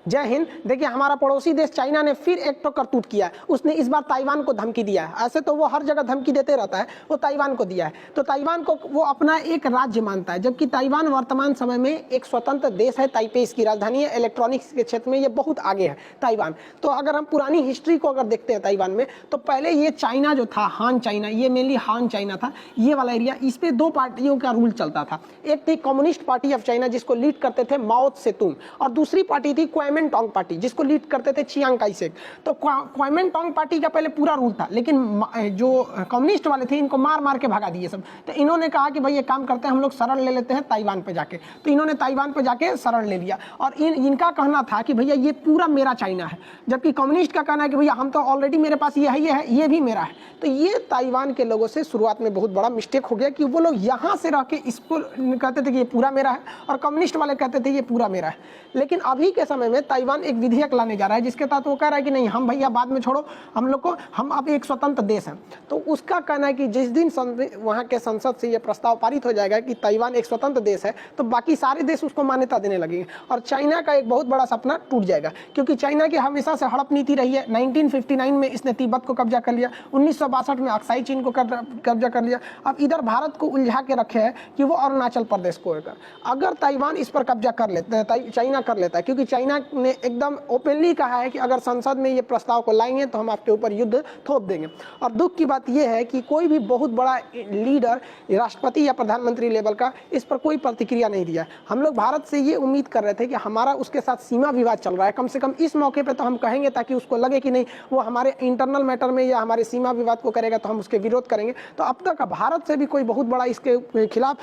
जय हिंद। देखिए, हमारा पड़ोसी देश चाइना ने फिर एक तो करतूत किया है। उसने इस बार ताइवान को धमकी दिया है। ऐसे तो वो हर जगह धमकी देते रहता है, वो ताइवान को दिया है। तो ताइवान को वो अपना एक राज्य मानता है, जबकि ताइवान वर्तमान समय में एक स्वतंत्र देश है। ताइपे इसकी राजधानी है। इलेक्ट्रॉनिक्स के क्षेत्र में ये बहुत आगे है ताइवान। तो अगर हम पुरानी हिस्ट्री को अगर देखते हैं ताइवान में, तो पहले ये चाइना जो था, हान चाइना, ये मेनली हान चाइना था, ये वाला एरिया, इस पे दो पार्टियों का रूल चलता था। एक थी कम्युनिस्ट पार्टी ऑफ चाइना, जिसको लीड करते थे माओ त्से-तुंग, और दूसरी पार्टी थी क्वाइमेंटोंग पार्टी, जिसको लीड करते थे चियांग काई शेक। तो क्वाइमेंटोंग पार्टी का पहले पूरा रूल था, लेकिन जो कम्युनिस्ट वाले थे इनको मार मार के भगा दिए सब। तो इन्होंने कहा कि भाई ये काम करते हैं, हम लोग शरण ले लेते हैं ताइवान पे जाके। तो इन्होंने ताइवान पे जाके शरण ले लिया, और इनका कहना था कि भैया ये पूरा मेरा चाइना है, जबकि कम्युनिस्ट का कहना है कि भैया हम तो ऑलरेडी, मेरे पास ये है, ये भी मेरा है। तो ये ताइवान के लोगों से शुरुआत में बहुत बड़ा मिस्टेक हो गया कि वो लोग यहाँ से रह के इसको कहते थे कि ये पूरा मेरा है, और कम्युनिस्ट वाले कहते थे ये पूरा मेरा है। लेकिन अभी के समय में ताइवान एक विधेयक लाने जा रहा है, जिसके तहत वो कह रहा है कि नहीं, हम भैया बाद में छोड़ो, हम लोग को, हम अब एक स्वतंत्र देश हैं। तो उसका कहना है कि जिस दिन वहाँ के संसद से ये प्रस्ताव पारित हो जाएगा कि ताइवान एक स्वतंत्र देश है, तो बाकी सारे देश उसको मान्यता देने लगेंगे, और चाइना का एक बहुत बड़ा सपना टूट जाएगा। क्योंकि चाइना की हमेशा से हड़प नीति रही है। 1959 में इसने तिब्बत को कब्जा कर लिया, 1962 में अक्साई चीन को कब्जा कर लिया। अब इधर भारत को उलझा के रखे है कि वो अरुणाचल प्रदेश को लेकर, अगर ताइवान इस पर कब्जा कर लेता है, चाइना कर लेता है, क्योंकि चाइना ने एकदम ओपनली कहा है कि अगर संसद में ये प्रस्ताव को लाएंगे तो हम आपके ऊपर युद्ध थोप देंगे। और दुख की बात यह है कि कोई भी बहुत बड़ा लीडर, राष्ट्रपति या प्रधानमंत्री लेवल का, इस पर कोई प्रतिक्रिया नहीं दिया। हम लोग भारत से ये उम्मीद कर रहे थे कि हमारा उसके साथ सीमा विवाद चल रहा है, कम से कम इस मौके पर तो हम कहेंगे, ताकि उसको लगे कि नहीं, वो हमारे इंटरनल मैटर में या हमारे सीमा विवाद को करेगा तो हम उसके विरोध करेंगे। तो अब तक भारत से भी कोई बहुत बड़ा इसके खिलाफ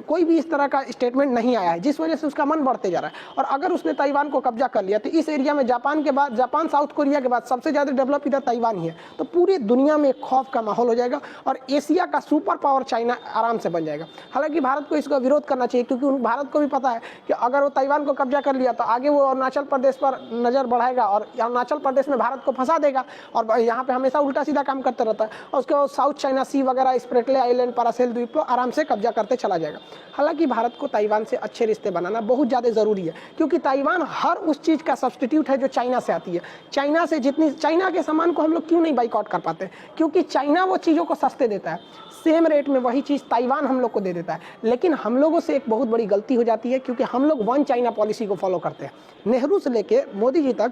कोई भी इस तरह का स्टेटमेंट नहीं आया है, जिस वजह से उसका मन बढ़ते जा रहा है। और अगर उसने ताइवान को कब्जा कर लिया तो इस एरिया में जापान के बाद, जापान साउथ कोरिया के बाद सबसे ज़्यादा डेवलप इधर ताइवान ही है। तो पूरी दुनिया में खौफ का माहौल हो जाएगा, और एशिया का सुपर पावर चाइना आराम से बन जाएगा। हालांकि भारत को इसका विरोध करना चाहिए, क्योंकि भारत को भी पता है कि अगर वो ताइवान को कब्जा कर लिया तो आगे वो अरुणाचल प्रदेश पर नज़र बढ़ाएगा, और अरुणाचल प्रदेश में भारत को फंसा देगा, और यहाँ पे हमेशा उल्टा सीधा काम करता रहता है। और उसके बाद साउथ चाइना सी वगैरह, स्प्रेटले आइलैंड, पारासेल द्वीप को आराम से कब्जा करते चला जाएगा। हालांकि भारत को ताइवान से अच्छे रिश्ते बनाना बहुत ज़्यादा ज़रूरी है, क्योंकि ताइवान हर उस चीज़ का सब्स्टिट्यूट है जो चाइना से आती है। चाइना से जितनी, चाइना के सामान को हम लोग क्यों नहीं बाइकआउट कर पाते? क्योंकि चाइना वो चीज़ों को सस्ते देता है, सेम रेट में वही चीज़ ताइवान हम लोग को दे देता है। लेकिन हम लोगों से एक बहुत बड़ी गलती हो जाती है, क्योंकि हम लोग वन चाइना पॉलिसी को फॉलो करते हैं। नेहरू से लेके मोदी जी तक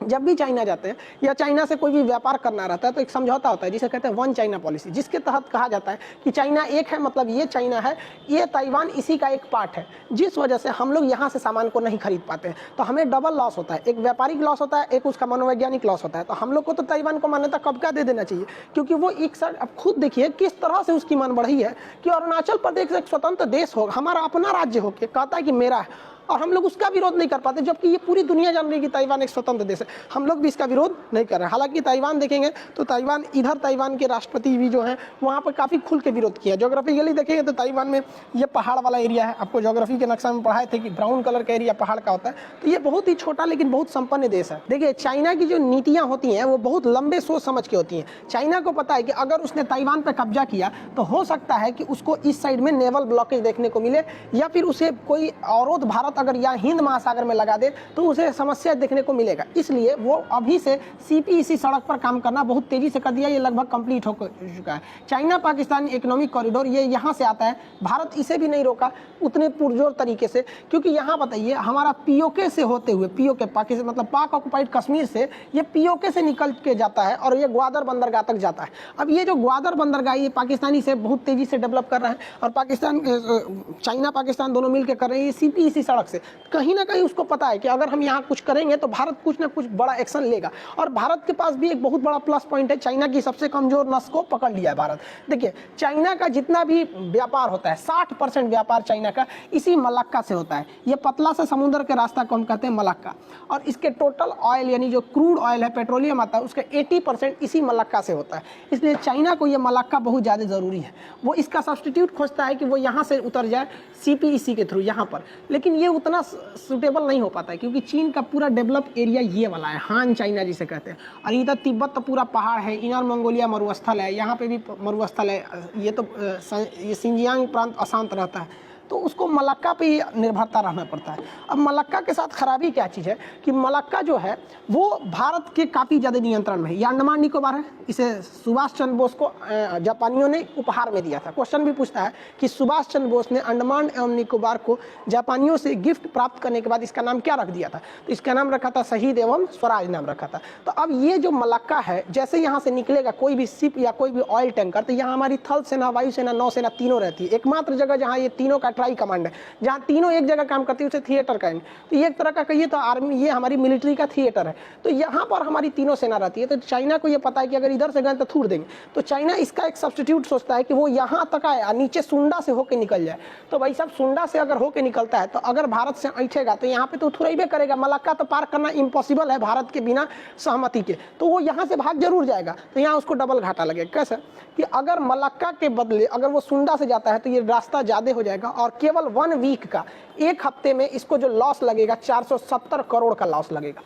जब भी चाइना जाते हैं या चाइना से कोई भी व्यापार करना रहता है, तो एक समझौता होता है जिसे कहते हैं वन चाइना पॉलिसी, जिसके तहत कहा जाता है कि चाइना एक है, मतलब ये चाइना है, ये ताइवान इसी का एक पार्ट है। जिस वजह से हम लोग यहाँ से सामान को नहीं खरीद पाते हैं, तो हमें डबल लॉस होता है, एक व्यापारिक लॉस होता है, एक उसका मनोवैज्ञानिक लॉस होता है। तो हम लोग को तो ताइवान को मान्यता कब का दे देना चाहिए, क्योंकि वो एक साथ, अब खुद देखिए किस तरह से उसकी मन बढ़ी है कि अरुणाचल प्रदेश एक स्वतंत्र देश हो, हमारा अपना राज्य हो के कहता है कि मेरा है, और हम लोग उसका विरोध नहीं कर पाते, जबकि ये पूरी दुनिया जान रही है कि ताइवान एक स्वतंत्र देश है। हम लोग भी इसका विरोध नहीं कर रहे हैं। हालांकि ताइवान देखेंगे तो ताइवान, इधर ताइवान के राष्ट्रपति भी जो हैं वहाँ पर काफ़ी खुल के विरोध किया। ज्योग्राफिकली देखेंगे तो ताइवान में ये पहाड़ वाला एरिया है। आपको ज्योग्राफी के नक्शा में पढ़ाए थे कि ब्राउन कलर का एरिया पहाड़ का होता है। तो ये बहुत ही छोटा लेकिन बहुत संपन्न देश है। देखिए, चाइना की जो नीतियाँ होती हैं वो बहुत लंबे सोच समझ के होती हैं। चाइना को पता है कि अगर उसने ताइवान पर कब्जा किया तो हो सकता है कि उसको इस साइड में नेवल ब्लॉकेज देखने को मिले, या फिर उसे कोई अवरोध भारत अगर या हिंद महासागर में लगा दे तो उसे समस्या देखने को मिलेगा। इसलिए वो अभी से सीपीईसी सड़क पर काम करना बहुत तेजी से कर दिया। ये लगभग कंप्लीट हो चुका है। चाइना पाकिस्तान इकोनॉमिक कॉरिडोर ये यहाँ से आता है। भारत इसे भी नहीं रोका उतने पुरजोर तरीके से, क्योंकि यहाँ बताइए हमारा पीओके से होते हुए, पीओके पाकिस्तान मतलब पाक ऑक्युपाइड कश्मीर से, ये पीओके से निकल के जाता है और ये ग्वादर बंदरगाह तक जाता है। अब ये जो ग्वादर बंदरगाह ये पाकिस्तानी से बहुत तेजी से डेवलप कर रहा है, और पाकिस्तान, चाइना पाकिस्तान दोनों मिलकर कर रहे हैं ये सीपीईसी सड़क से। कहीं ना कहीं उसको पता है कि अगर हम यहाँ कुछ करेंगे तो भारत कुछ ना कुछ बड़ा एक्शन लेगा। और भारत के पास भी एक बहुत बड़ा प्लस पॉइंट है, चाइना की सबसे कमजोर नस को पकड़ लिया है भारत। देखिए, चाइना का जितना भी व्यापार होता है 60% व्यापार चाइना का इसी मलक्का से होता है। ये पतला सा समुद्र के रास्ता को हम कहते हैं मलक्का, और इसके टोटल ऑयल यानी जो क्रूड ऑयल है, पेट्रोलियम आता है, उसका 80% इसी मलक्का से होता है। इसलिए चाइना को ये मलक्का बहुत ज़्यादा ज़रूरी है। वो इसका सब्सटीट्यूट खोजता है कि वो यहाँ से उतर जाए सीपीईसी के थ्रू यहाँ पर, लेकिन ये उतना सूटेबल नहीं हो पाता है, क्योंकि चीन का पूरा डेवलप एरिया ये वाला है, हान चाइना जिसे कहते हैं। और इधर तिब्बत तो पूरा पहाड़ है, इनर मंगोलिया मरुस्थल है, यहाँ पे भी मरुस्थल है। ये तो ये सिंजियांग प्रांत अशांत रहता है। तो उसको मलक्का पे निर्भरता रहना पड़ता है। अब मलक्का के साथ खराबी क्या चीज़ है कि मलक्का जो है वो भारत के काफ़ी ज़्यादा नियंत्रण में है। ये अंडमान निकोबार है, इसे सुभाष चंद्र बोस को जापानियों ने उपहार में दिया था। क्वेश्चन भी पूछता है कि सुभाष चंद्र बोस ने अंडमान एवं निकोबार को जापानियों से गिफ्ट प्राप्त करने के बाद इसका नाम क्या रख दिया था? तो इसका नाम रखा था शहीद एवं स्वराज नाम रखा था। तो अब ये जो मलक्का है, जैसे यहाँ से निकलेगा कोई भी शिप या कोई भी ऑयल टैंकर, तो यहाँ हमारी थल सेना, वायुसेना, नौसेना तीनों रहती है। एकमात्र जगह जहाँ ये तीनों का ट्राई कमांड है, जहाँ तीनों एक जगह काम करती है, उसे थिएटर कहेंगे। तो ये एक तरह का कहिए तो आर्मी, ये हमारी मिलिट्री का थिएटर है। तो यहाँ पर हमारी तीनों सेना रहती है। तो चाइना को ये पता है कि अगर इधर से गए तो थूर देंगे, तो चाइना इसका एक सब्स्टिट्यूट सोचता है कि वो यहाँ तक आए और नीचे सुंडा से होके निकल जाए। तो भाई साहब सुंडा से अगर होके निकलता है तो अगर भारत से ऐठेगा तो यहाँ पे तो थुरैबे करेगा। मलक्का तो पार करना इम्पॉसिबल है भारत के बिना सहमति के, तो वो यहाँ से भाग जरूर जाएगा। तो यहाँ उसको डबल घाटा लगेगा। कैसे कि अगर मलक्का के बदले अगर वो सुंडा से जाता है तो ये रास्ता ज़्यादा हो जाएगा और केवल 1 वीक का, 1 हफ्ते में इसको जो लॉस लगेगा 470 करोड़ का लॉस लगेगा।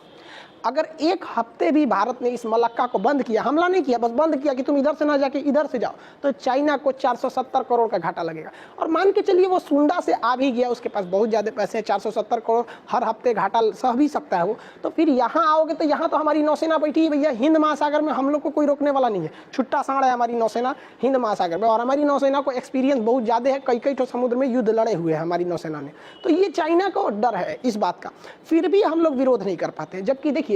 अगर 1 हफ्ते भी भारत ने इस मलक्का को बंद किया, हमला नहीं किया, बस बंद किया कि तुम इधर से ना जाके इधर से जाओ, तो चाइना को 470 करोड़ का घाटा लगेगा। और मान के चलिए वो सुंडा से आ भी गया, उसके पास बहुत ज़्यादा पैसे हैं, 470 करोड़ हर हफ्ते घाटा सह भी सकता है वो। तो फिर यहाँ आओगे तो यहाँ तो हमारी नौसेना बैठी है भैया हिंद महासागर में, हम लोग को कोई रोकने वाला नहीं है। छुट्टा साड़ है हमारी नौसेना हिंद महासागर में, और हमारी नौसेना को एक्सपीरियंस बहुत ज़्यादा है, कई ठो समुद्र में युद्ध लड़े हुए हैं हमारी नौसेना ने। तो ये चाइना को डर है इस बात का, फिर भी हम लोग विरोध नहीं कर पाते। जबकि देखिए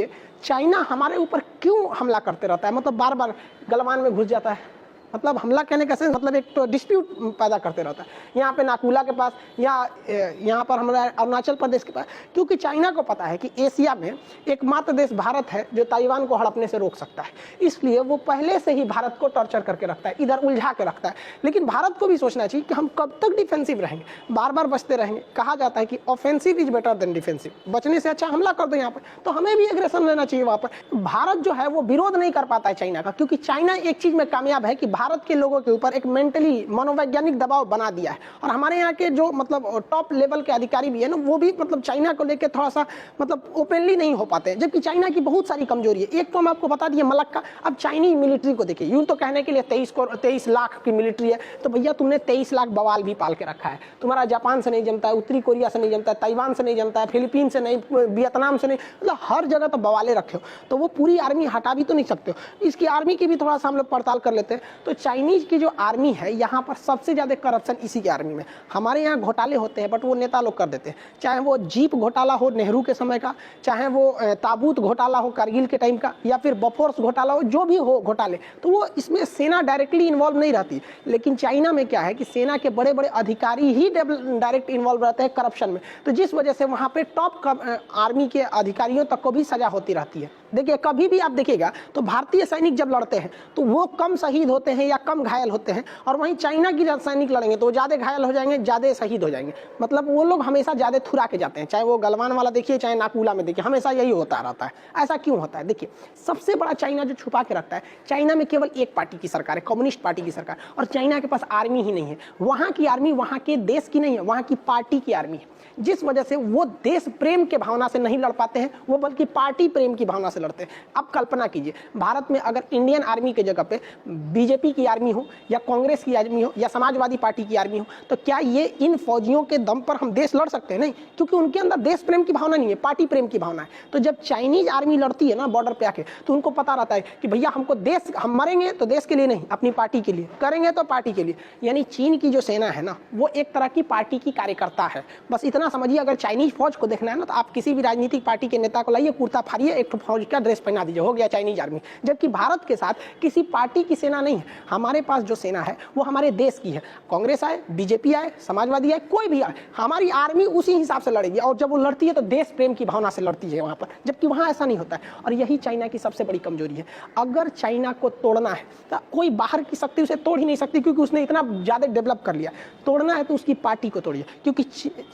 चाइना हमारे ऊपर क्यों हमला करते रहता है, मतलब बार बार गलवान में घुस जाता है, मतलब हमला कहने का सेंस मतलब एक तो डिस्प्यूट पैदा करते रहता है। यहाँ पे नाकुला के पास या यहाँ पर हमारा अरुणाचल प्रदेश के पास, क्योंकि चाइना को पता है कि एशिया में एकमात्र देश भारत है जो ताइवान को हड़पने से रोक सकता है। इसलिए वो पहले से ही भारत को टॉर्चर करके रखता है, इधर उलझा के रखता है। लेकिन भारत को भी सोचना चाहिए कि हम कब तक डिफेंसिव रहेंगे, बार बार बचते रहेंगे। कहा जाता है कि offensive is better than defensive, बचने से अच्छा हमला कर दो यहाँ पर। तो हमें भी एग्रेशन लेना चाहिए वहाँ पर। भारत जो है वो विरोध नहीं कर पाता है चाइना का, क्योंकि चाइना एक चीज में कामयाब है कि भारत के लोगों के ऊपर एक मेंटली मनोवैज्ञानिक दबाव बना दिया है। और हमारे यहाँ के जो मतलब टॉप लेवल के अधिकारी भी है ना, वो भी मतलब चाइना को लेकर थोड़ा सा मतलब ओपनली नहीं हो पाते हैं। जबकि चाइना की बहुत सारी कमजोरी है। एक तो हम आपको बता दिए मलक्का। अब चाइनीज मिलिट्री को देखिए, यूं तो कहने के लिए 23 लाख की मिलिट्री है, तो भैया तुमने 23 लाख बवाल भी पाल के रखा है। तुम्हारा जापान से नहीं जमता है, उत्तरी कोरिया से नहीं जमता है, ताइवान से नहीं जमता है, फिलीपीन से नहीं, वियतनाम से नहीं, मतलब हर जगह तो बवाले रखे हो। तो वो पूरी आर्मी हटा भी तो नहीं सकते हो। इसकी आर्मी की भी थोड़ा सा हम लोग पड़ताल कर लेते हैं। तो चाइनीज की जो आर्मी है, यहाँ पर सबसे ज्यादा करप्शन इसी की आर्मी में। हमारे यहाँ घोटाले होते हैं बट वो नेता लोग कर देते हैं, चाहे वो जीप घोटाला हो नेहरू के समय का, चाहे वो ताबूत घोटाला हो कारगिल के टाइम का, या फिर बफोर्स घोटाला हो, जो भी हो घोटाले, तो वो इसमें सेना डायरेक्टली इन्वॉल्व नहीं रहती। लेकिन चाइना में क्या है कि सेना के बड़े बड़े अधिकारी ही डायरेक्ट इन्वॉल्व रहते हैं करप्शन में। तो जिस वजह से वहाँ पे टॉप आर्मी के अधिकारियों तक को भी सजा होती रहती है। देखिए कभी भी आप देखिएगा तो भारतीय सैनिक जब लड़ते हैं तो वो कम शहीद होते हैं या कम घायल होते हैं, और वहीं चाइना की सैनिक लड़ेंगे तो वो ज़्यादा घायल हो जाएंगे, ज़्यादा शहीद हो जाएंगे। मतलब वो लोग हमेशा ज़्यादा थुरा के जाते हैं, चाहे वो गलवान वाला देखिए चाहे नाकुला में देखिए, हमेशा यही होता रहता है। ऐसा क्यों होता है? देखिए सबसे बड़ा चाइना जो छुपा के रखता है, चाइना में केवल एक पार्टी की सरकार है, कम्युनिस्ट पार्टी की सरकार, और चाइना के पास आर्मी ही नहीं है। वहाँ की आर्मी वहाँ के देश की नहीं है, वहाँ की पार्टी की आर्मी है। जिस वजह से वो देश प्रेम के भावना से नहीं लड़ पाते हैं, वो बल्कि पार्टी प्रेम की भावना से लड़ते हैं। अब कल्पना कीजिए भारत में अगर इंडियन आर्मी के जगह पे बीजेपी की आर्मी हो या कांग्रेस की आर्मी हो या समाजवादी पार्टी की आर्मी हो, तो क्या ये इन फौजियों के दम पर हम देश लड़ सकते हैं? नहीं, क्योंकि उनके अंदर देश प्रेम की भावना नहीं है, पार्टी प्रेम की भावना है। तो जब चाइनीज आर्मी लड़ती है ना बॉर्डर पे आके, तो उनको पता रहता है कि भैया हमको देश, हम मरेंगे तो देश के लिए नहीं, अपनी पार्टी के लिए, करेंगे तो पार्टी के लिए। यानी चीन की जो सेना है ना, वो एक तरह की पार्टी की कार्यकर्ता है। बस इतना समझिए, अगर चाइनीज फौज को देखना है ना, तो आप किसी भी राजनीतिक पार्टी के नेता को लाइए, कुर्ता फाड़िए, एक फौज का ड्रेस पहना दीजिए, हो गया चाइनीज आर्मी। जबकि भारत के साथ किसी पार्टी की सेना नहीं है। हमारे पास जो सेना है वो हमारे देश की है। कांग्रेस आए, बीजेपी आए, समाजवादी आए, कोई भी आए, हमारी आर्मी उसी हिसाब से लड़ेगी, और जब वो लड़ती है तो देश प्रेम की भावना से लड़ती है वहाँ पर, जबकि वहाँ ऐसा नहीं होता है। और यही चाइना की सबसे बड़ी कमजोरी है। अगर चाइना को तोड़ना है तो कोई बाहर की शक्ति उसे तोड़ ही नहीं सकती, क्योंकि उसने इतना ज़्यादा डेवलप कर लिया। तोड़ना है तो उसकी पार्टी को तोड़िए, क्योंकि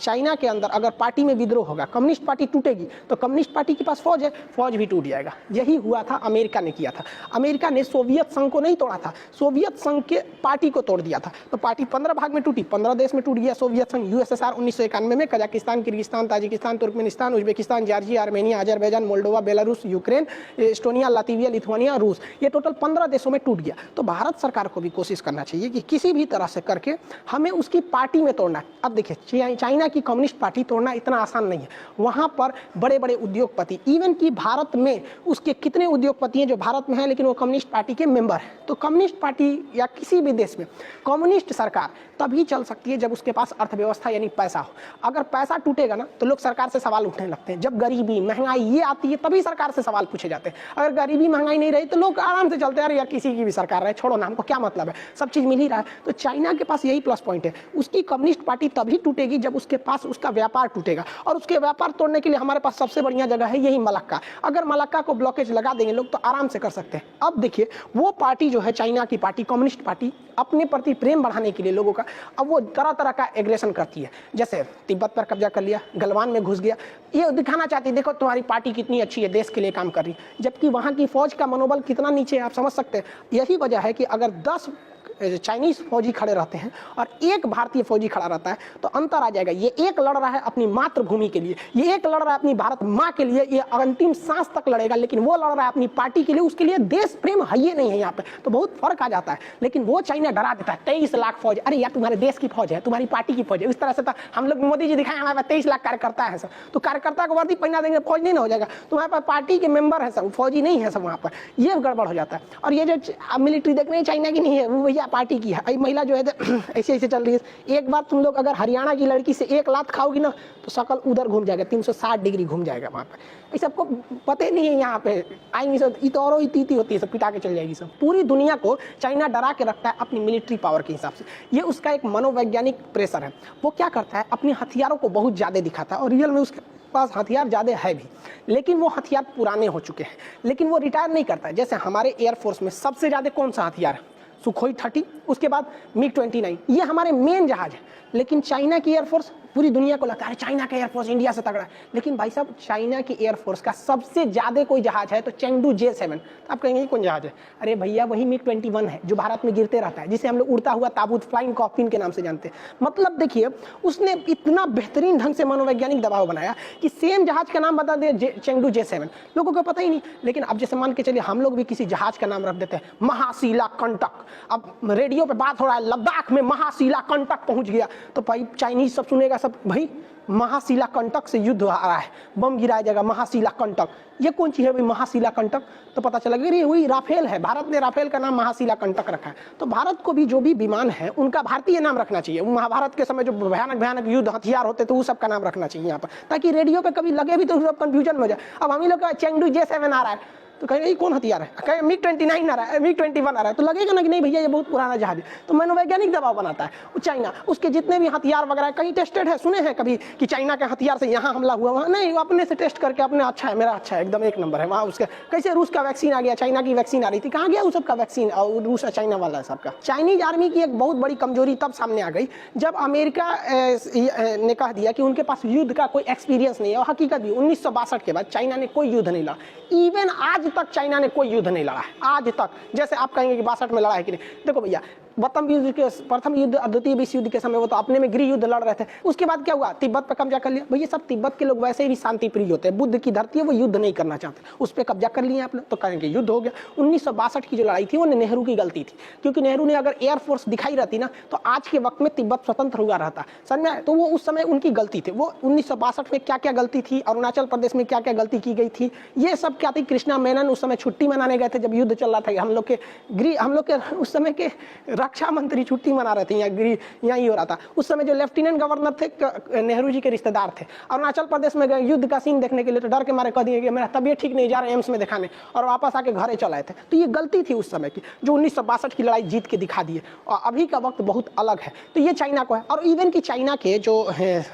चाइना के अंदर अगर पार्टी में विद्रोह होगा, कम्युनिस्ट पार्टी टूटेगी, तो कम्युनिस्ट पार्टी के पास फौज है, फौज भी टूट जाएगा। यही हुआ था, अमेरिका ने किया था। अमेरिका ने सोवियत संघ को नहीं तोड़ा था, सोवियत संघ के पार्टी को तोड़ दिया था। तो पार्टी 15 भाग में टूटी, 15 देश में टूट गया सोवियत संघ। यूएसएसआर 1991 में, Kazakhstan, Kyrgyzstan, Tajikistan, Turkmenistan, Uzbekistan, Georgia, Armenia, Azerbaijan, Moldova, Belarus, Ukraine, Estonia, Latvia, Lithuania, रूस, ये टोटल 15 देशों में टूट गया। तो भारत सरकार को भी कोशिश करना चाहिए कि किसी भी तरह से करके हमें उसकी पार्टी में तोड़ना है। अब देखिए, चाइना की कम्युनिस्ट पार्टी तोड़ना इतना आसान नहीं है। वहाँ पर बड़े बड़े उद्योगपति, इवन कि भारत में उसके कितने उद्योगपति हैं जो भारत में हैं लेकिन वो कम्युनिस्ट पार्टी के मेंबर हैं। तो कम्युनिस्ट पार्टी या किसी भी देश में कम्युनिस्ट सरकार तभी चल सकती है जब उसके पास अर्थव्यवस्था यानी पैसा हो। अगर पैसा टूटेगा ना तो लोग सरकार से सवाल उठने लगते हैं। जब गरीबी, महंगाई ये आती है तभी सरकार से सवाल पूछे जाते हैं। अगर गरीबी, महंगाई नहीं रही तो लोग आराम से चलते हैं, यार किसी की भी सरकार रहे, छोड़ो ना, हमको क्या मतलब है, सब चीज़ मिल ही रहा है। तो चाइना के पास यही प्लस पॉइंट है, उसकी कम्युनिस्ट पार्टी तभी टूटेगी जब उसके पास उसका व्यापार टूटेगा। और उसके व्यापार तोड़ने के लिए हमारे पास सबसे बढ़िया जगह है यही मलक्का। अगर मलक्का को ब्लॉकेज लगा देंगे लोग तो आराम से कर सकते हैं। अब देखिए, वो पार्टी जो है चाइना की पार्टी, कम्युनिस्ट पार्टी, अपने प्रति प्रेम बढ़ाने के लिए लोगों का, अब वो तरह तरह का एग्रेशन करती है। जैसे तिब्बत पर कब्जा कर लिया, गलवान में घुस गया, ये दिखाना चाहती है देखो तुम्हारी पार्टी कितनी अच्छी है, देश के लिए काम कर रही है। जबकि वहाँ की फौज का मनोबल कितना नीचे है आप समझ सकते हैं। यही वजह है कि अगर 10 चाइनीज फौजी खड़े रहते हैं और एक भारतीय फौजी खड़ा रहता है तो अंतर आ जाएगा। ये एक लड़ रहा है अपनी मातृभूमि के लिए, ये एक लड़ रहा है अपनी भारत माँ के लिए, ये अंतिम सांस तक लड़ेगा, लेकिन वो लड़ रहा है अपनी पार्टी के लिए, उसके लिए देश प्रेम है ही नहीं है यहाँ पे। तो बहुत फर्क आ जाता है। लेकिन वो चाइना डरा देता है, 23 लाख फौज, अरे यार तुम्हारे देश की फौज है, तुम्हारी पार्टी की फौज है। इस तरह से हम लोग मोदी जी दिखाए हमारे पास 23 लाख कार्यकर्ता है सब, तो कार्यकर्ता को वर्दी पहना देंगे, फौज नहीं ना हो जाएगा। तुम्हारे पास पार्टी के मेंबर है सब, फौजी नहीं है सब वहाँ पर, ये गड़बड़ हो जाता है। और ये जो मिलिट्री देख रहे हैं चाइना की नहीं है, वो भैया पार्टी की है। महिला जो है ऐसे ऐसे चल रही है। एक बार तुम लोग अगर हरियाणा की लड़की से एक लात खाओगी ना तो शकल उधर घूम जाएगा, 360 डिग्री घूम जाएगा वहाँ पर। ये सबको पता ही नहीं है, यहाँ पे आएंगी सब इतौरो इतीती होती है, सब पिटा के चल जाएगी सब। पूरी दुनिया को चाइना डरा के रखता है अपनी मिलिट्री पावर के हिसाब से। ये उसका एक मनोवैज्ञानिक प्रेशर है। वो क्या करता है, अपने हथियारों को बहुत ज़्यादा दिखाता है और रियल में उसके पास हथियार ज़्यादा है भी, लेकिन वो हथियार पुराने हो चुके हैं, लेकिन वो रिटायर नहीं करता है। जैसे हमारे एयरफोर्स में सबसे ज़्यादा कौन सा हथियार है, सुखोई 30, उसके बाद MiG-29, ये हमारे मेन जहाज है। लेकिन चाइना की एयरफोर्स, पूरी दुनिया को लगता है चाइना का एयरफोर्स इंडिया से तगड़ा है, लेकिन भाई साहब चाइना की एयरफोर्स का सबसे ज्यादा कोई जहाज है तो चेंगडू J7। तो आप कहेंगे कौन जहाज है, अरे भैया वही MiG-21 है जो भारत में गिरते रहता है, जिसे हम लोग उड़ता हुआ ताबूत, फ्लाइंग कॉकपिन के नाम से जानते हैं। मतलब देखिए, उसने इतना बेहतरीन ढंग से मनोवैज्ञानिक दबाव बनाया कि सेम जहाज का नाम बता दे चेंगडू J7, लोगों को पता ही नहीं। लेकिन अब जैसे मान के चलिए हम लोग भी किसी जहाज का नाम रख देते हैं महाशिला कंटक। अब रेडियो पे बात हो रहा है लद्दाख में महाशिला कंटक पहुंच गया, तो भाई चाइनीज सब सुनेगा, सब भाई महाशिला कंटक से युद्ध आ रहा है, बम गिराया जाएगा, महाशिला कंटक। ये कौन चीज है भाई महाशिला कंटक, तो पता चला कि वही राफेल है, भारत ने राफेल का नाम महाशिला कंटक रखा है। तो भारत को भी जो भी विमान है उनका भारतीय नाम रखना चाहिए। महाभारत के समय जो भयानक भयानक युद्ध हथियार होते थे वो सब का नाम रखना चाहिए यहाँ पर, ताकि रेडियो पे कभी लगे भी तो सब कंफ्यूजन में हो जाए। अब हम ही लोग का चेंगडू J7 आ रहा है तो कहेंगे कौन हथियार है, कहेंगे MiG-29 आ रहा है, MiG-21 आ रहा है, तो लगेगा ना कि नहीं भैया ये बहुत पुराना जहाज है। तो मनोवैज्ञानिक दबाव बनाता है वो चाइना। उसके जितने भी हथियार वगैरह कहीं टेस्टेड है, सुने हैं कभी कि चाइना के हथियार से यहाँ हमला हुआ, वहाँ नहीं, वो अपने से टेस्ट करके अपने अच्छा है, मेरा अच्छा है, एकदम एक नंबर है। वहाँ उसके कैसे रूस का वैक्सीन आ गया, चाइना की वैक्सीन आ रही थी, कहाँ गया उस सबका वैक्सीन, और रूस और चाइना वाला सबका। चाइनीज आर्मी की एक बहुत बड़ी कमजोरी तब सामने आ गई जब अमेरिका ने कह दिया कि उनके पास युद्ध का कोई एक्सपीरियंस नहीं है। और हकीकत भी 1962 के बाद चाइना ने कोई युद्ध नहीं लड़ा, इवन आज तक चाइना ने कोई युद्ध नहीं लड़ा है आज तक। जैसे आप कहेंगे कि 62 में लड़ा है कि नहीं, देखो भैया प्रथम युद्ध, द्वितीय विश्व युद्ध के समय वो तो अपने में गृह युद्ध लड़ रहे थे। उसके बाद क्या हुआ, तिब्बत पर कब्जा कर लिया। भैया सब तिब्बत के लोग वैसे भी शांति प्रिय होते हैं, बुद्ध की धरती है, वो युद्ध नहीं करना चाहते, उस पर कब्जा कर लिया आपने, तो कहेंगे युद्ध हो गया। 1962 की जो लड़ाई थी वो नेहरू की गलती थी, क्योंकि नेहरू ने अगर एयरफोर्स दिखाई रहती ना तो आज के वक्त में तिब्बत स्वतंत्र हुआ रहता, समझ में। तो वो उस समय उनकी गलती थी। वो 1962 में क्या क्या गलती थी, अरुणाचल प्रदेश में क्या क्या गलती की गई थी, ये सब क्या थी। कृष्णा मेनन उस समय छुट्टी मनाने गए थे जब युद्ध चल रहा था, हम लोग के उस समय के रक्षा मंत्री छुट्टी मना रहे थे, यहाँ ही हो रहा था। उस समय जो लेफ्टिनेंट गवर्नर थे नेहरू जी के रिश्तेदार थे, अरुणाचल प्रदेश में गए युद्ध का सीन देखने के लिए, तो डर के मारे कह दिए कि मेरा तबीयत ठीक नहीं, जा रहे एम्स में दिखाने, और वापस आके घरे चल आए थे। तो ये गलती थी उस समय की, जो 1962 की लड़ाई जीत के दिखा दिए। और अभी का वक्त बहुत अलग है, तो ये चाइना को है। और इवन की चाइना के जो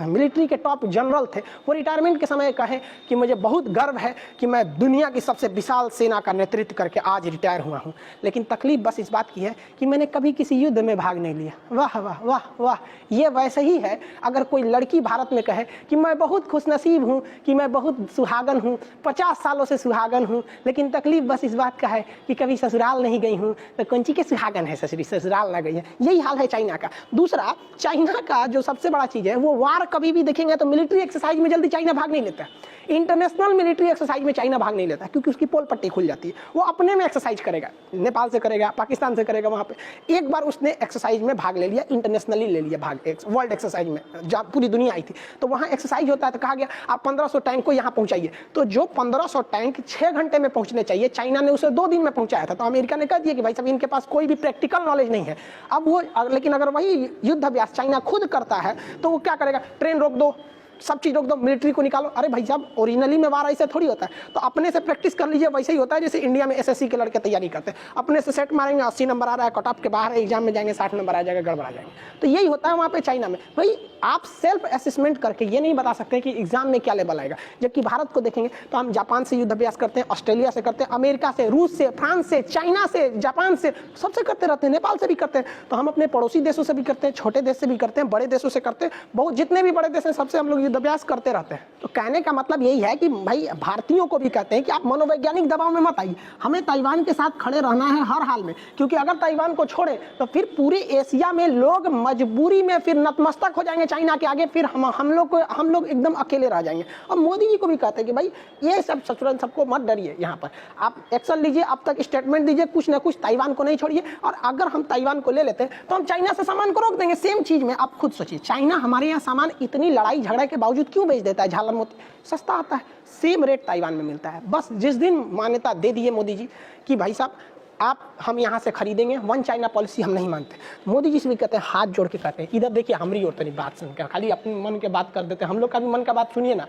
मिलिट्री के टॉप जनरल थे वो रिटायरमेंट के समय कहे कि मुझे बहुत गर्व है कि मैं दुनिया की सबसे विशाल सेना का नेतृत्व करके आज रिटायर हुआ हूँ। लेकिन तकलीफ बस इस बात की है कि मैंने कभी किसी युद्ध में भाग नहीं लिया। वाह वाह वाह वाह। ये वैसे ही है अगर कोई लड़की भारत में कहे कि मैं बहुत खुशनसीब हूँ, कि मैं बहुत सुहागन हूँ, 50 सालों से सुहागन हूँ, लेकिन तकलीफ बस इस बात का है कि कभी ससुराल नहीं गई हूँ, तो कौन ची के सुहागन है, ससुराल ना गई है। यही हाल है चाइना का। दूसरा, चाइना का जो सबसे बड़ा चीज़ है, वो वार कभी भी देखेंगे तो मिलिट्री एक्सरसाइज में जल्दी चाइना भाग नहीं लेता। इंटरनेशनल मिलिट्री एक्सरसाइज में चाइना भाग नहीं लेता, क्योंकि उसकी पोल पट्टी खुल जाती है। वो अपने में एक्सरसाइज करेगा, नेपाल से करेगा, पाकिस्तान से करेगा। वहाँ पे एक बार उसने एक्सरसाइज में भाग ले लिया, इंटरनेशनली ले लिया भाग, वर्ल्ड एक्सरसाइज में, जहाँ पूरी दुनिया आई थी। तो वहाँ एक्सरसाइज होता है, तो कहा गया आप 1500 टैंक को यहाँ पहुँचाइए। तो जो 1500 टैंक 6 घंटे में पहुँचने चाहिए, चाइना ने उसे 2 दिन में पहुँचाया था। तो अमेरिका ने कह दिया कि भाई साहब इनके पास कोई भी प्रैक्टिकल नॉलेज नहीं है। अब वो, लेकिन अगर वही युद्ध अभ्यास चाइना खुद करता है तो वो क्या करेगा, ट्रेन रोक दो, सब चीज रोक दो, मिलिट्री को निकालो। अरे भाई साहब, ओरिजिनली में वार ऐसे थोड़ी होता है। तो अपने से प्रैक्टिस कर लीजिए। वैसे ही होता है जैसे इंडिया में एसएससी के लड़के तैयारी करते हैं, अपने से सेट मारेंगे, 80 नंबर आ रहा है, कट ऑफ के बाहर है, एग्जाम में जाएंगे 60 नंबर आ जाएगा, गड़बड़ा जाएंगे। तो यही होता है वहाँ पे चाइना में। भाई आप सेल्फ असेसमेंट करके ये नहीं बता सकते कि एग्जाम में क्या लेवल आएगा। जबकि भारत को देखेंगे तो हम जापान से युद्ध अभ्यास करते हैं, ऑस्ट्रेलिया से करते हैं, अमेरिका से, रूस से, फ्रांस से, चाइना से, जापान से, सबसे करते रहते हैं, नेपाल से भी करते हैं। तो हम अपने पड़ोसी देशों से भी करते हैं, छोटे देश से भी करते हैं, बड़े देशों से करते हैं, बहुत जितने भी बड़े देश हैं सबसे हम लोग युद्ध अभ्यास करते रहते हैं। तो कहने का मतलब यही है कि भाई भारतीयों को भी कहते हैं कि आप मनोवैज्ञानिक दबाव में मत आइए, हमें ताइवान के साथ खड़े रहना है हर हाल में। क्योंकि अगर ताइवान को छोड़े तो फिर पूरे एशिया में लोग मजबूरी में फिर नतमस्तक हो जाएंगे चाइना के आगे, फिर हम लोग एकदम अकेले रह जाएंगे। और मोदी जी को भी कहते हैं कि भाई ये सब सचुरन, सबको मत डरिए, यहाँ पर आप एक्शन लीजिए, अब तक स्टेटमेंट दीजिए, कुछ ना कुछ ताइवान को नहीं छोड़िए। और अगर हम ताइवान को ले लेते हैं तो हम चाइना से सामान को रोक देंगे। सेम चीज में आप खुद सोचिए, चाइना हमारे यहाँ सामान इतनी लड़ाई झगड़े के बावजूद क्यों बेच देता है, झालर मोती सस्ता आता है, सेम रेट ताइवान में मिलता है। बस जिस दिन मान्यता दे दिए मोदी जी कि भाई साहब हम यहाँ से खरीदेंगे, वन चाइना पॉलिसी हम नहीं मानते। मोदी जी से भी कहते हैं, हाथ जोड़ के कहते हैं, इधर देखिए हमारी और तनी बात सुनकर, खाली अपने मन के बात कर देते हैं, हम लोग का भी मन का बात सुनिए ना।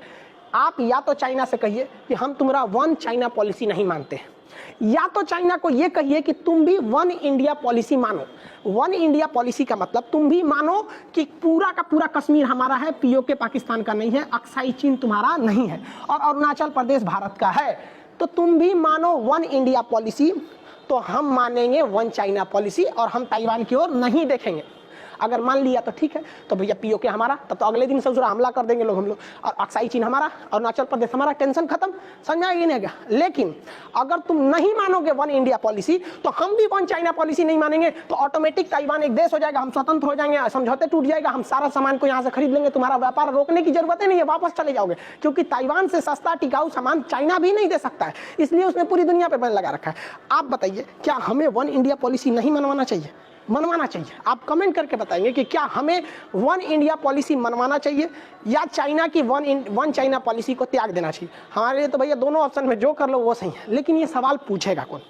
आप या तो चाइना से कहिए कि हम तुम्हारा वन चाइना पॉलिसी नहीं मानते, या तो चाइना को ये कहिए कि तुम भी वन इंडिया पॉलिसी मानो। वन इंडिया पॉलिसी का मतलब तुम भी मानो कि पूरा का पूरा कश्मीर हमारा है, पीओके पाकिस्तान का नहीं है, अक्साई चीन तुम्हारा नहीं है, और अरुणाचल प्रदेश भारत का है। तो तुम भी मानो वन इंडिया पॉलिसी, तो हम मानेंगे वन चाइना पॉलिसी, और हम ताइवान की ओर नहीं देखेंगे। अगर मान लिया तो ठीक है, तो भैया पीओके हमारा, तब तो अगले दिन सब हमला कर देंगे लोग हम लोग, और अक्साई चीन हमारा, अरुणाचल प्रदेश हमारा, टेंशन खत्म, समझा ही नहीं गया। लेकिन अगर तुम नहीं मानोगे वन इंडिया पॉलिसी, तो हम भी वन चाइना पॉलिसी नहीं मानेंगे, तो ऑटोमेटिक ताइवान एक देश हो जाएगा, हम स्वतंत्र हो जाएंगे, समझौते टूट जाएगा, हम सारा सामान को यहाँ से खरीद लेंगे, तुम्हारा व्यापार रोकने की जरूरत ही नहीं है, वापस चले जाओगे। क्योंकि ताइवान से सस्ता टिकाऊ सामान चाइना भी नहीं दे सकता है, इसलिए उसने पूरी दुनिया पर बैन लगा रखा है। आप बताइए, क्या हमें वन इंडिया पॉलिसी नहीं मनवाना चाहिए? मनवाना चाहिए। आप कमेंट करके बताएंगे कि क्या हमें वन इंडिया पॉलिसी मनवाना चाहिए या चाइना की वन चाइना पॉलिसी को त्याग देना चाहिए। हमारे लिए तो भैया दोनों ऑप्शन में जो कर लो वो सही है, लेकिन ये सवाल पूछेगा कौन?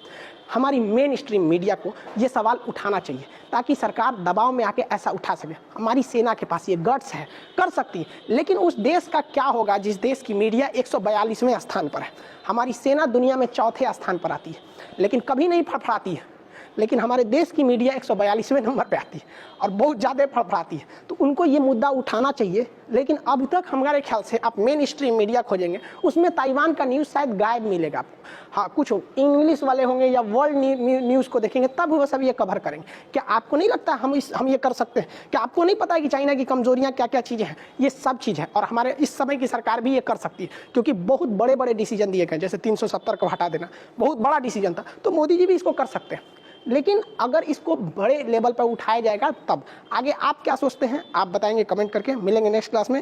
हमारी मेन स्ट्रीम मीडिया को ये सवाल उठाना चाहिए, ताकि सरकार दबाव में आके ऐसा उठा सके। हमारी सेना के पास ये गट्स है, कर सकती है। लेकिन उस देश का क्या होगा जिस देश की मीडिया 142वें स्थान पर है? हमारी सेना दुनिया में 4थे स्थान पर आती है, लेकिन कभी नहीं फड़फड़ाती है। लेकिन हमारे देश की मीडिया 142वें नंबर पे आती है और बहुत ज़्यादा फड़फड़ाती है। तो उनको ये मुद्दा उठाना चाहिए। लेकिन अब तक हमारे ख्याल से आप मेन स्ट्रीम मीडिया खोजेंगे, उसमें ताइवान का न्यूज़ शायद गायब मिलेगा आपको। हाँ, कुछ इंग्लिश वाले होंगे या वर्ल्ड न्यूज़ को देखेंगे, तब वो सब ये कवर करेंगे। क्या आपको नहीं लगता हम ये कर सकते हैं? क्या आपको नहीं पता है कि चाइना की कमजोरियाँ क्या क्या चीज़ें हैं? ये सब चीज़ है, और हमारे इस समय की सरकार भी ये कर सकती है, क्योंकि बहुत बड़े बड़े डिसीजन दिए गए, जैसे 370 को हटा देना बहुत बड़ा डिसीजन था। तो मोदी जी भी इसको कर सकते हैं। लेकिन अगर इसको बड़े लेवल पर उठाया जाएगा तब। आगे आप क्या सोचते हैं आप बताएंगे कमेंट करके। मिलेंगे नेक्स्ट क्लास में।